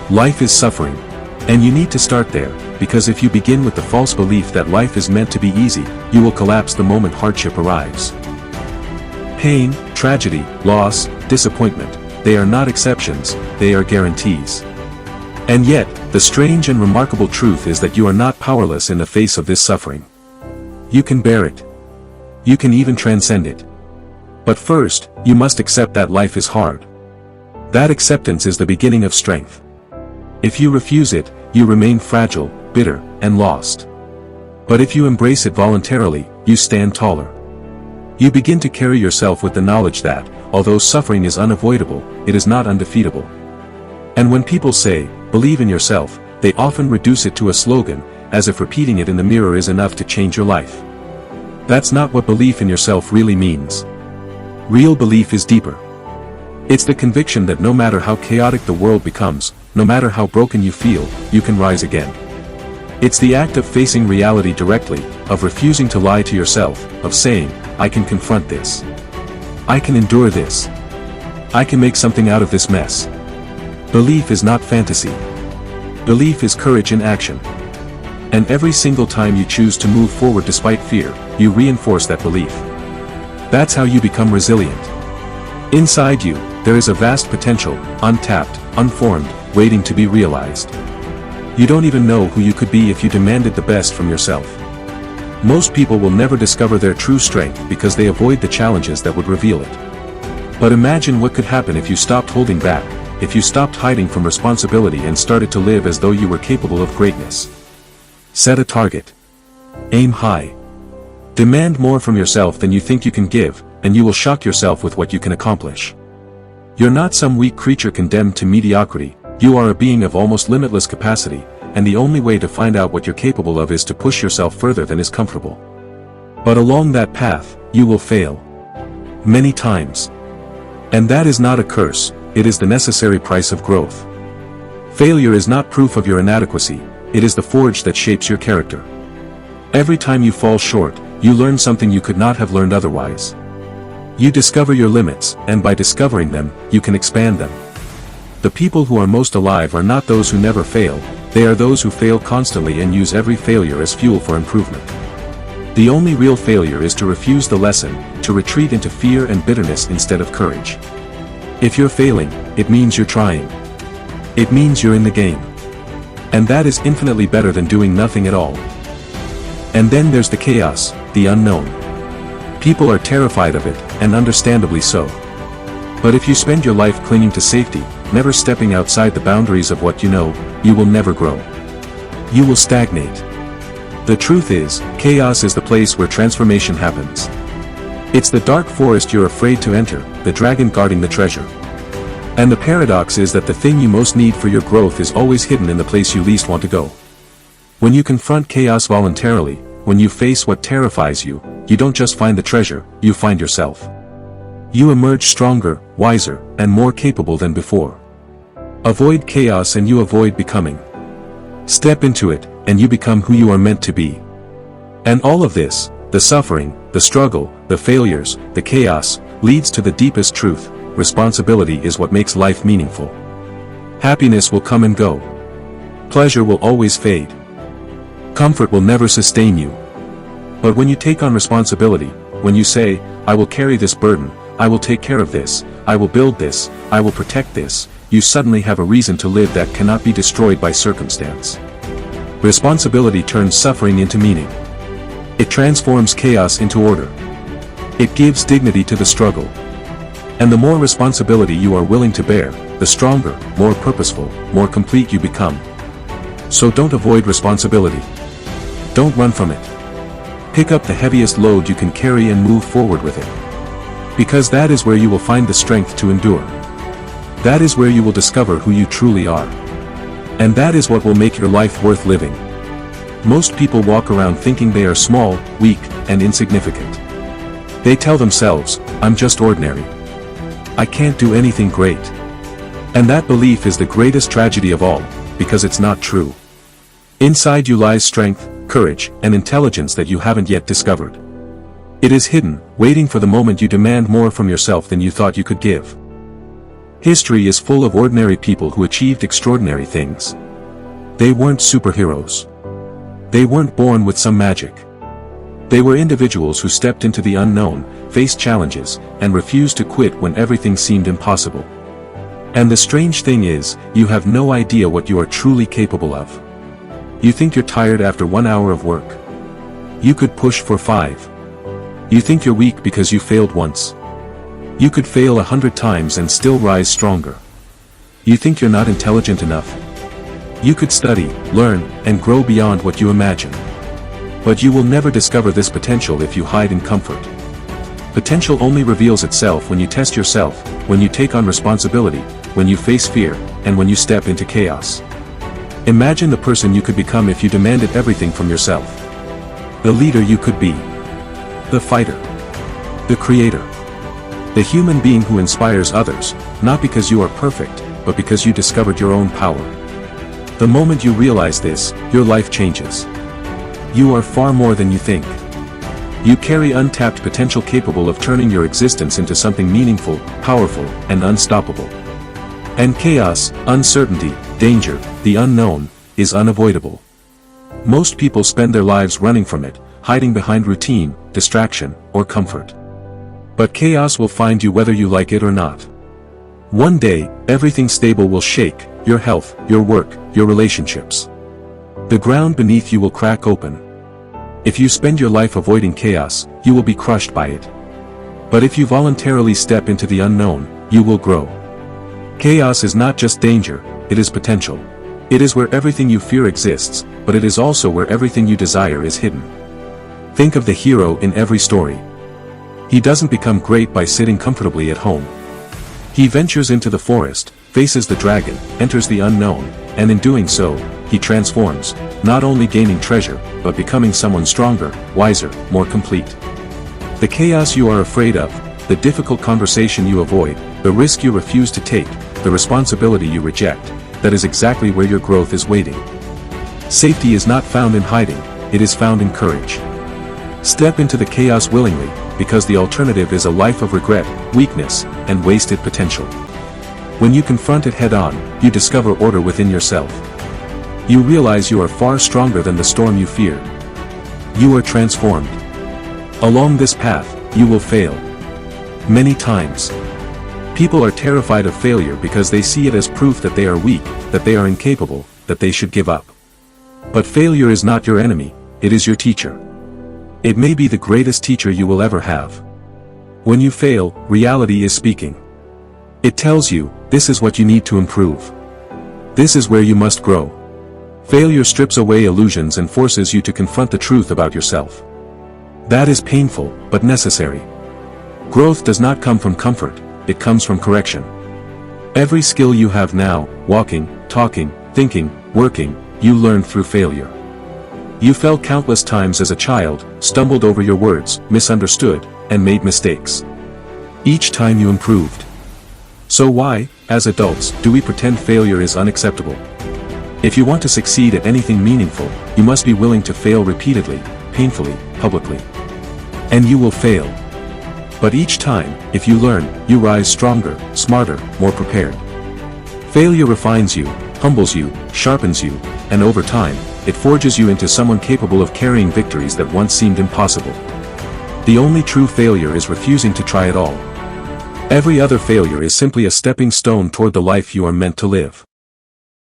Life is suffering. And you need to start there, because if you begin with the false belief that life is meant to be easy, you will collapse the moment hardship arrives. Pain, tragedy, loss, disappointment, they are not exceptions, they are guarantees. And yet, the strange and remarkable truth is that you are not powerless in the face of this suffering. You can bear it. You can even transcend it. But first, you must accept that life is hard. That acceptance is the beginning of strength. If you refuse it, you remain fragile, bitter, and lost. But if you embrace it voluntarily, you stand taller. You begin to carry yourself with the knowledge that, although suffering is unavoidable, it is not undefeatable. And when people say, "Believe in yourself," they often reduce it to a slogan, as if repeating it in the mirror is enough to change your life. That's not what belief in yourself really means. Real belief is deeper. It's the conviction that no matter how chaotic the world becomes, no matter how broken you feel, you can rise again. It's the act of facing reality directly, of refusing to lie to yourself, of saying, "I can confront this. I can endure this. I can make something out of this mess." Belief is not fantasy. Belief is courage in action. And every single time you choose to move forward despite fear, you reinforce that belief. That's how you become resilient. Inside you, there is a vast potential, untapped, unformed, waiting to be realized. You don't even know who you could be if you demanded the best from yourself. Most people will never discover their true strength because they avoid the challenges that would reveal it. But imagine what could happen if you stopped holding back, if you stopped hiding from responsibility and started to live as though you were capable of greatness. Set a target. Aim high. Demand more from yourself than you think you can give, and you will shock yourself with what you can accomplish. You're not some weak creature condemned to mediocrity, you are a being of almost limitless capacity, and the only way to find out what you're capable of is to push yourself further than is comfortable. But along that path, you will fail. Many times. And that is not a curse, it is the necessary price of growth. Failure is not proof of your inadequacy, it is the forge that shapes your character. Every time you fall short, you learn something you could not have learned otherwise. You discover your limits, and by discovering them, you can expand them. The people who are most alive are not those who never fail, they are those who fail constantly and use every failure as fuel for improvement. The only real failure is to refuse the lesson, to retreat into fear and bitterness instead of courage. If you're failing, it means you're trying. It means you're in the game. And that is infinitely better than doing nothing at all. And then there's the chaos, the unknown. People are terrified of it, and understandably so. But if you spend your life clinging to safety, never stepping outside the boundaries of what you know, you will never grow. You will stagnate. The truth is, chaos is the place where transformation happens. It's the dark forest you're afraid to enter, the dragon guarding the treasure. And the paradox is that the thing you most need for your growth is always hidden in the place you least want to go. When you confront chaos voluntarily, when you face what terrifies you, you don't just find the treasure, you find yourself. You emerge stronger, wiser, and more capable than before. Avoid chaos and you avoid becoming. Step into it, and you become who you are meant to be. And all of this, the suffering, the struggle, the failures, the chaos, leads to the deepest truth: responsibility is what makes life meaningful. Happiness will come and go. Pleasure will always fade. Comfort will never sustain you. But when you take on responsibility, when you say, "I will carry this burden, I will take care of this, I will build this, I will protect this," you suddenly have a reason to live that cannot be destroyed by circumstance. Responsibility turns suffering into meaning. It transforms chaos into order. It gives dignity to the struggle. And the more responsibility you are willing to bear, the stronger, more purposeful, more complete you become. So don't avoid responsibility. Don't run from it. Pick up the heaviest load you can carry and move forward with it. Because that is where you will find the strength to endure. That is where you will discover who you truly are. And that is what will make your life worth living. Most people walk around thinking they are small, weak, and insignificant. They tell themselves, "I'm just ordinary. I can't do anything great." And that belief is the greatest tragedy of all, because it's not true. Inside you lies strength, courage, and intelligence that you haven't yet discovered. It is hidden, waiting for the moment you demand more from yourself than you thought you could give. History is full of ordinary people who achieved extraordinary things. They weren't superheroes. They weren't born with some magic. They were individuals who stepped into the unknown, faced challenges, and refused to quit when everything seemed impossible. And the strange thing is, you have no idea what you are truly capable of. You think you're tired after 1 hour of work. You could push for 5. You think you're weak because you failed once. You could fail 100 times and still rise stronger. You think you're not intelligent enough. You could study, learn, and grow beyond what you imagine. But you will never discover this potential if you hide in comfort. Potential only reveals itself when you test yourself, when you take on responsibility, when you face fear, and when you step into chaos. Imagine the person you could become if you demanded everything from yourself. The leader you could be. The fighter. The creator. The human being who inspires others, not because you are perfect, but because you discovered your own power. The moment you realize this, your life changes. You are far more than you think. You carry untapped potential capable of turning your existence into something meaningful, powerful, and unstoppable. And chaos, uncertainty, danger, the unknown, is unavoidable. Most people spend their lives running from it, hiding behind routine, distraction, or comfort. But chaos will find you whether you like it or not. One day, everything stable will shake, your health, your work, your relationships. The ground beneath you will crack open. If you spend your life avoiding chaos, you will be crushed by it. But if you voluntarily step into the unknown, you will grow. Chaos is not just danger, it is potential. It is where everything you fear exists, but it is also where everything you desire is hidden. Think of the hero in every story. He doesn't become great by sitting comfortably at home. He ventures into the forest, faces the dragon, enters the unknown, and in doing so, he transforms, not only gaining treasure, but becoming someone stronger, wiser, more complete. The chaos you are afraid of, the difficult conversation you avoid, the risk you refuse to take, the responsibility you reject, that is exactly where your growth is waiting. Safety is not found in hiding, it is found in courage. Step into the chaos willingly, because the alternative is a life of regret, weakness, and wasted potential. When you confront it head-on, you discover order within yourself. You realize you are far stronger than the storm you feared. You are transformed. Along this path, you will fail. Many times. People are terrified of failure because they see it as proof that they are weak, that they are incapable, that they should give up. But failure is not your enemy, it is your teacher. It may be the greatest teacher you will ever have. When you fail, reality is speaking. It tells you, this is what you need to improve. This is where you must grow. Failure strips away illusions and forces you to confront the truth about yourself. That is painful, but necessary. Growth does not come from comfort, it comes from correction. Every skill you have now, walking, talking, thinking, working, you learned through failure. You fell countless times as a child, stumbled over your words, misunderstood, and made mistakes. Each time you improved. So why, as adults, do we pretend failure is unacceptable? If you want to succeed at anything meaningful, you must be willing to fail repeatedly, painfully, publicly. And you will fail. But each time, if you learn, you rise stronger, smarter, more prepared. Failure refines you, humbles you, sharpens you, and over time, it forges you into someone capable of carrying victories that once seemed impossible. The only true failure is refusing to try at all. Every other failure is simply a stepping stone toward the life you are meant to live.